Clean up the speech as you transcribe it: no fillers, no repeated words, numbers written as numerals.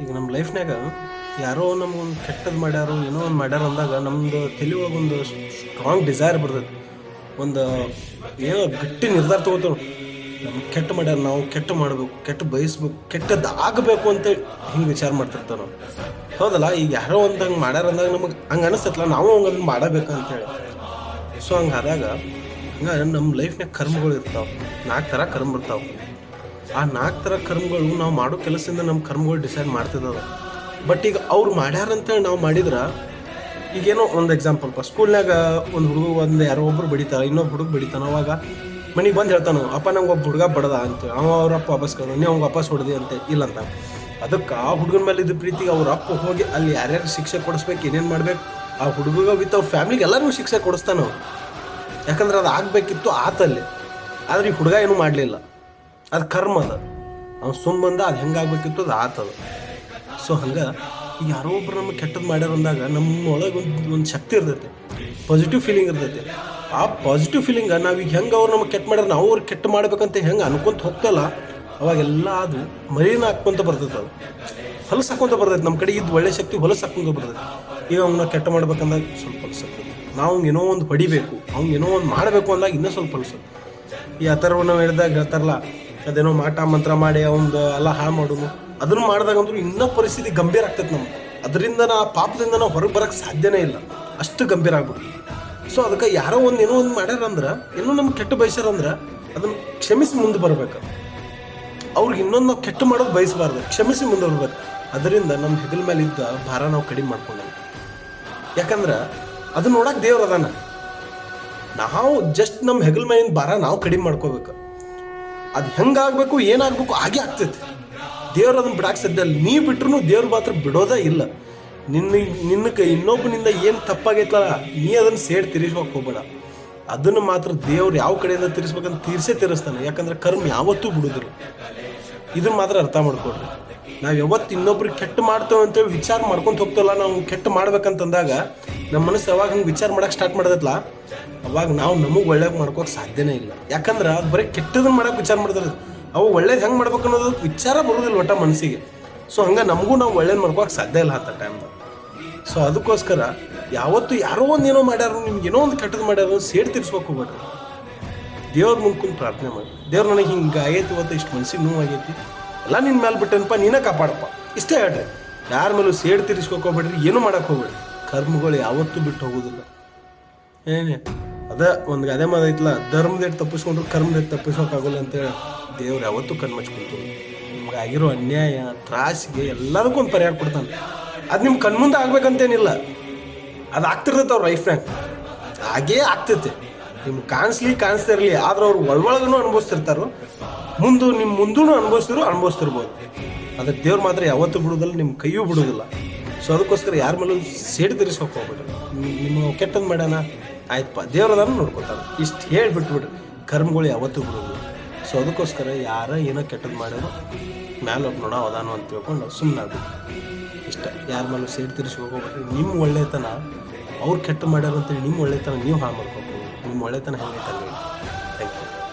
ಈಗ ನಮ್ಮ ಲೈಫ್ನಾಗ ಯಾರೋ ನಮ್ಗೊಂದು ಕೆಟ್ಟದ್ದು ಮಾಡ್ಯಾರೋ ಏನೋ ಒಂದು ಮಾಡ್ಯಾರ ಅಂದಾಗ ನಮ್ಮದು ತಲೆ ಒಳಗೆ ಒಂದು ಸ್ಟ್ರಾಂಗ್ ಡಿಸೈರ್ ಬರ್ತೈತಿ. ಒಂದು ಏನೋ ಗಟ್ಟಿ ನಿರ್ಧಾರ ತೊಗೋತೇವೆ. ನಮ್ಗೆ ಕೆಟ್ಟ ಮಾಡ್ಯಾರ, ನಾವು ಕೆಟ್ಟ ಮಾಡಬೇಕು, ಕೆಟ್ಟ ಬಯಸ್ಬೇಕು, ಕೆಟ್ಟದ್ದು ಆಗಬೇಕು ಅಂತ ಹಿಂಗೆ ವಿಚಾರ ಮಾಡ್ತಿರ್ತಾವೆ ನಾವು. ಹೌದಲ್ಲ? ಈಗ ಯಾರೋ ಒಂದು ಹಂಗೆ ಮಾಡ್ಯಾರ ಅಂದಾಗ ನಮಗೆ ಹಂಗೆ ಅನಿಸ್ತೈತಲ್ಲ, ನಾವು ಹಂಗೆ ಮಾಡಬೇಕು ಅಂತೇಳಿ. ಸೊ ಹಂಗೆ ಆದಾಗ ಹಂಗೆ ನಮ್ಮ ಲೈಫ್ನಾಗ ಕರ್ಮಗಳು ಇರ್ತಾವೆ. 4 ಥರ ಕರ್ಮ ಇರ್ತಾವೆ. ಆ 4 ಥರ ಕರ್ಮಗಳು ನಾವು ಮಾಡೋ ಕೆಲಸದಿಂದ ನಮ್ಮ ಕರ್ಮಗಳು ಡಿಸೈಡ್ ಮಾಡ್ತಿದ್ದವು. ಬಟ್ ಈಗ ಅವ್ರು ಮಾಡ್ಯಾರಂತೇಳಿ ನಾವು ಮಾಡಿದ್ರೆ, ಈಗೇನೋ ಒಂದು ಎಕ್ಸಾಂಪಲ್ಪ, ಸ್ಕೂಲ್ನಾಗ ಒಂದು ಹುಡುಗ ಯಾರೋ ಒಬ್ರು ಬಡಿತಾರೆ, ಇನ್ನೊಬ್ಬ ಹುಡುಗ ಬಡಿತಾನೆ. ಅವಾಗ ಮನೆಗೆ ಬಂದು ಹೇಳ್ತಾನೆ, ಅಪ್ಪ ನಂಗೆ ಒಬ್ಬ ಹುಡುಗ ಬಡದ ಅಂತೇಳಿ. ಅವ್ರಪ್ಪ ವಾಪಸ್ ಕಳ್ದ, ನೀವು ಅವ್ಗೆ ವಾಪಸ್ ಹೊಡೆದಿ ಅಂತ ಇಲ್ಲಂತ. ಅದಕ್ಕೆ ಆ ಹುಡುಗನ ಮೇಲೆ ಇದ್ದ ಪ್ರೀತಿಗೆ ಅವ್ರ ಅಪ್ಪ ಹೋಗಿ ಅಲ್ಲಿ ಯಾರ್ಯಾರು ಶಿಕ್ಷೆ ಕೊಡಿಸ್ಬೇಕು, ಏನೇನು ಮಾಡ್ಬೇಕು, ಆ ಹುಡುಗ ವಿತ್ ಅವ್ರ ಫ್ಯಾಮಿಲಿಗೆ ಎಲ್ಲರಿಗೂ ಶಿಕ್ಷೆ ಕೊಡಿಸ್ತಾನೆ. ಯಾಕಂದ್ರೆ ಅದು ಆಗಬೇಕಿತ್ತು ಆತಲ್ಲಿ. ಆದರೆ ಈ ಹುಡುಗ ಏನೂ ಮಾಡಲಿಲ್ಲ. ಅದು ಕರ್ಮ ಅದ. ಅವ್ನು ಸುಮ್ಮಂದ ಅದು ಹೆಂಗೆ ಆಗ್ಬೇಕಿತ್ತು ಅದು ಆತದ. ಸೊ ಹಂಗೆ ಈಗ ಯಾರೋ ಒಬ್ರು ನಮಗೆ ಕೆಟ್ಟದ್ದು ಮಾಡ್ಯಾರ ಅಂದಾಗ ನಮ್ಮ ಒಳಗೆ ಒಂದು ಶಕ್ತಿ ಇರ್ತೈತೆ, ಪಾಸಿಟಿವ್ ಫೀಲಿಂಗ್ ಇರ್ತೈತೆ. ಆ ಪಾಸಿಟಿವ್ ಫೀಲಿಂಗ ನಾವೀಗ ಹೆಂಗೆ ಅವ್ರು ನಮಗೆ ಕೆಟ್ಟ ಮಾಡ್ಯಾರ, ನಾವು ಅವ್ರಿಗೆ ಕೆಟ್ಟ ಮಾಡ್ಬೇಕಂತ ಹೆಂಗೆ ಅನ್ಕೊಂತ ಹೋಗ್ತಲ್ಲ, ಅವಾಗೆಲ್ಲ ಅದು ಮರಿನ ಹಾಕ್ಕೊಂತ ಬರ್ತೈತೆ. ಅದು ಹೊಲಸು ಹಾಕ್ಕೊಂತ ಬರ್ತೈತೆ. ನಮ್ಮ ಕಡೆ ಇದ್ದು ಒಳ್ಳೆ ಶಕ್ತಿ ಹೊಲಸು ಹಾಕ್ಕೊಂತ ಬರ್ತೈತೆ. ಈಗ ಅವನ್ನ ಕೆಟ್ಟ ಮಾಡ್ಬೇಕಂದಾಗ ಸ್ವಲ್ಪ ಹೊಲಸು ಆಗ್ತೈತೆ. ನಾವು ಏನೋ ಒಂದು ಹೊಡಿಬೇಕು, ಅವ್ನಿಗೆ ಏನೋ ಒಂದು ಮಾಡಬೇಕು ಅಂದಾಗ ಇನ್ನೂ ಸ್ವಲ್ಪ ಹೊಲಸು. ಈ ಆ ಥರ ನಾವು ಹೇಳಿದಾಗ ಹೇಳ್ತಾರಲ್ಲ, ಅದೇನೋ ಮಾಟ ಮಂತ್ರ ಮಾಡಿ ಅವ್ನು ಎಲ್ಲ ಹಾಳು ಮಾಡೋದು, ಅದನ್ನು ಮಾಡಿದಾಗಂದ್ರೂ ಇನ್ನೂ ಪರಿಸ್ಥಿತಿ ಗಂಭೀರ ಆಗ್ತೈತೆ ನಮ್ಗೆ. ಅದರಿಂದ ಆ ಪಾಪದಿಂದ ನಾವು ಹೊರಗೆ ಬರೋಕ್ಕೆ ಸಾಧ್ಯನೇ ಇಲ್ಲ, ಅಷ್ಟು ಗಂಭೀರ ಆಗ್ಬಿಡ್ತೀವಿ. ಸೊ ಅದಕ್ಕೆ ಯಾರೋ ಒಂದು ಏನೋ ಒಂದು ಮಾಡ್ಯಾರಂದ್ರೆ, ಏನೋ ನಮ್ಗೆ ಕೆಟ್ಟ ಬಯಸ್ಯಾರಂದ್ರೆ ಅದನ್ನು ಕ್ಷಮಿಸಿ ಮುಂದೆ ಬರ್ಬೇಕು. ಅವ್ರಿಗೆ ಇನ್ನೊಂದು ನಾವು ಕೆಟ್ಟ ಮಾಡೋದು ಬಯಸಬಾರ್ದು, ಕ್ಷಮಿಸಿ ಮುಂದೆ ಬರ್ಬೇಕು. ಅದರಿಂದ ನಮ್ಮ ಹೆಗಲ ಮೇಲೆ ಇದ್ದ ಭಾರ ನಾವು ಕಡಿಮೆ ಮಾಡ್ಕೊಂಡಂಗೆ. ಯಾಕಂದ್ರೆ ಅದು ನೋಡಕ್ಕೆ ದೇವ್ರು ಅದಾನ. ನಾವು ಜಸ್ಟ್ ನಮ್ಮ ಹೆಗಲ ಮೇಲಿನ ಭಾರ ನಾವು ಕಡಿಮೆ ಮಾಡ್ಕೋಬೇಕು. ಅದು ಹೆಂಗಾಗಬೇಕು, ಏನಾಗಬೇಕು ಹಾಗೆ ಆಗ್ತೈತೆ. ದೇವ್ರು ಅದನ್ನು ಬಿಡಕ್ಕೆ ಸಾಧ್ಯ ಇಲ್ಲ. ನೀ ಬಿಟ್ರು ದೇವ್ರು ಮಾತ್ರ ಬಿಡೋದೇ ಇಲ್ಲ. ನಿನ್ನ ಇನ್ನೊಬ್ಬನಿಂದ ಏನು ತಪ್ಪಾಗೈತಲ್ಲ, ನೀ ಅದನ್ನು ಸೇಡ್ ತಿರ್ಸ್ಬೇಕು ಹೋಗ್ಬೇಡ. ಅದನ್ನು ಮಾತ್ರ ದೇವ್ರು ಯಾವ ಕಡೆಯಿಂದ ತಿರ್ಸ್ಬೇಕಂತ ತೀರಿಸ್ತಾನೆ. ಯಾಕಂದ್ರೆ ಕರ್ಮ ಯಾವತ್ತೂ ಬಿಡೋದಿಲ್ಲ. ಇದನ್ನು ಮಾತ್ರ ಅರ್ಥ ಮಾಡ್ಕೊಡ್ರಿ. ನಾವು ಯಾವತ್ತು ಇನ್ನೊಬ್ರಿಗೆ ಕೆಟ್ಟ ಮಾಡ್ತೇವೆ ಅಂತೇಳಿ ವಿಚಾರ ಮಾಡ್ಕೊಂತ ಹೋಗ್ತಲ್ಲ, ನಾವು ಕೆಟ್ಟ ಮಾಡ್ಬೇಕಂತಂದಾಗ ನಮ್ಮ ಮನಸ್ಸು ಯಾವಾಗ ಹಂಗೆ ವಿಚಾರ ಮಾಡೋಕೆ ಸ್ಟಾರ್ಟ್ ಮಾಡೋದಲ್ಲ, ಅವಾಗ ನಾವು ನಮಗೆ ಒಳ್ಳೇದು ಮಾಡ್ಕೋಕೆ ಸಾಧ್ಯನೇ ಇಲ್ಲ. ಯಾಕಂದ್ರೆ ಅದು ಬರೀ ಕೆಟ್ಟದನ್ನು ಮಾಡೋಕೆ ವಿಚಾರ ಮಾಡ್ತಾರೆ. ಅವು ಒಳ್ಳೇದು ಹೆಂಗೆ ಮಾಡ್ಬೇಕು ಅನ್ನೋದು ವಿಚಾರ ಬರೋದಿಲ್ಲ ಒಟ್ಟ ಮನಸ್ಸಿಗೆ. ಸೊ ಹಂಗೆ ನಮಗೂ ನಾವು ಒಳ್ಳೇದು ಮಾಡ್ಕೋಕೆ ಸಾಧ್ಯ ಇಲ್ಲ ಅಂತ ಟೈಮ್ದಾಗ. ಸೊ ಅದಕ್ಕೋಸ್ಕರ ಯಾವತ್ತು ಯಾರೋ ಒಂದು ಏನೋ ಮಾಡ್ಯಾರು, ನಿಮ್ಗೆ ಏನೋ ಒಂದು ಕೆಟ್ಟದ್ದು ಮಾಡ್ಯಾರು ಸೇಡ್ ತೀರ್ಸ್ಬೇಕು ಹೋಗ್ಬೇಡ್ರಿ. ದೇವ್ರ ಮುಂದ್ಕೊಂಡು ಪ್ರಾರ್ಥನೆ ಮಾಡಿ, ದೇವ್ರು ನನಗೆ ಹಿಂಗೆ ಆಗೈತಿ, ಇವತ್ತು ಇಷ್ಟು ಮನ್ಸಿಗೆ ನೋವು ಆಗೈತಿ, ಎಲ್ಲ ನಿನ್ನ ಮೇಲೆ ಬಿಟ್ಟೇನಪ್ಪ, ನೀನೇ ಕಾಪಾಡಪ್ಪ, ಇಷ್ಟೇ ಹೇಳ್ರಿ. ಯಾರ ಮೇಲೂ ಸೇಡ್ ತೀರಿಸ್ಕೋಕೆ ಹೋಗ್ಬೇಡ್ರಿ, ಏನೂ ಮಾಡೋಕೆ ಹೋಗ್ಬೇಡ್ರಿ. ಕರ್ಮಗಳು ಯಾವತ್ತೂ ಬಿಟ್ಟು ಹೋಗೋದಿಲ್ಲ. ಏನೇ ಒಂದು ಗಾದೆ ಮಾತೈತಲ್ಲ, ಧರ್ಮದೇಟ್ ತಪ್ಪಿಸ್ಕೊಂಡ್ರು ಕರ್ಮದೇಟ್ ತಪ್ಪಿಸೋಕ್ಕಾಗಲ್ಲ ಅಂತೇಳಿ. ದೇವ್ರು ಯಾವತ್ತೂ ಕಣ್ಮಚ್ಕೊಳ್ತು. ನಿಮ್ಗೆ ಆಗಿರೋ ಅನ್ಯಾಯ ತ್ರಾಸಿಗೆ ಎಲ್ಲದಕ್ಕೂ ಒಂದು ಪರಿಹಾರ ಕೊಡ್ತಾನೆ. ಅದು ನಿಮ್ಮ ಕಣ್ಮುಂದೆ ಆಗ್ಬೇಕಂತೇನಿಲ್ಲ, ಅದು ಆಗ್ತಿರ್ತೈತೆ ಅವ್ರ ಲೈಫ್ನಾಗ, ಹಾಗೇ ಆಗ್ತೈತೆ. ನಿಮ್ಗೆ ಕಾಣಿಸ್ತಾ ಇರಲಿ, ಆದ್ರೆ ಅವ್ರು ಒಳಗೊಳಗೂ ಅನುಭವಿಸ್ತಿರ್ತಾರೋ, ನಿಮ್ಮ ಮುಂದೂ ಅನುಭವಿಸ್ತಿರ್ಬೋದು. ಅದಕ್ಕೆ ದೇವ್ರು ಮಾತ್ರ ಯಾವತ್ತೂ ಬಿಡೋದಿಲ್ಲ, ನಿಮ್ಮ ಕೈಯೂ ಬಿಡೋದಿಲ್ಲ. ಸೊ ಅದಕ್ಕೋಸ್ಕರ ಯಾರ ಮೇಲೂ ಸೇಡು ತೀರಿಸ್ಕೋಕೆ ಹೋಗ್ಬಿಡ್ರಿ. ನಿಮ್ಮ ಕೆಟ್ಟದ್ದು ಮಾಡ್ಯಾನ, ಆಯ್ತಪ್ಪ ದೇವ್ರದನ್ನು ನೋಡ್ಕೊತಾನೆ, ಇಷ್ಟು ಹೇಳಿಬಿಟ್ಬಿಡ್ರಿ. ಕರ್ಮಗಳು ಯಾವತ್ತೂ ಬಿಡೋದಿಲ್ಲ. ಸೊ ಅದಕ್ಕೋಸ್ಕರ ಯಾರ ಏನೋ ಕೆಟ್ಟದ್ದು ಮಾಡ್ಯಾರೋ ಮ್ಯಾಲೆ ಒಬ್ಬ ನೋಡ ಅದಾನು ಅಂತ ತಿಳ್ಕೊಂಡು ಸುಮ್ಮನೆ ಆಗ್ಬಿಟ್ಟು ಇಷ್ಟ. ಯಾರ ಮೇಲೂ ಸೇಡು ತೀರಿಸ್ಕೋಕೆ ಹೋಗ್ಬಿಟ್ರಿ. ನಿಮ್ಮ ಒಳ್ಳೆತನ ಅವ್ರು ಕೆಟ್ಟ ಮಾಡ್ಯಾರ ಅಂತೇಳಿ ನಿಮ್ಮ ಒಳ್ಳೆತನ ನೀವು ಹಾಳು ಮಾಡ್ಕೋಬೋದು. ನಿಮ್ಮ ಒಳ್ಳೆತನ ಹೆಂಗೈತೆ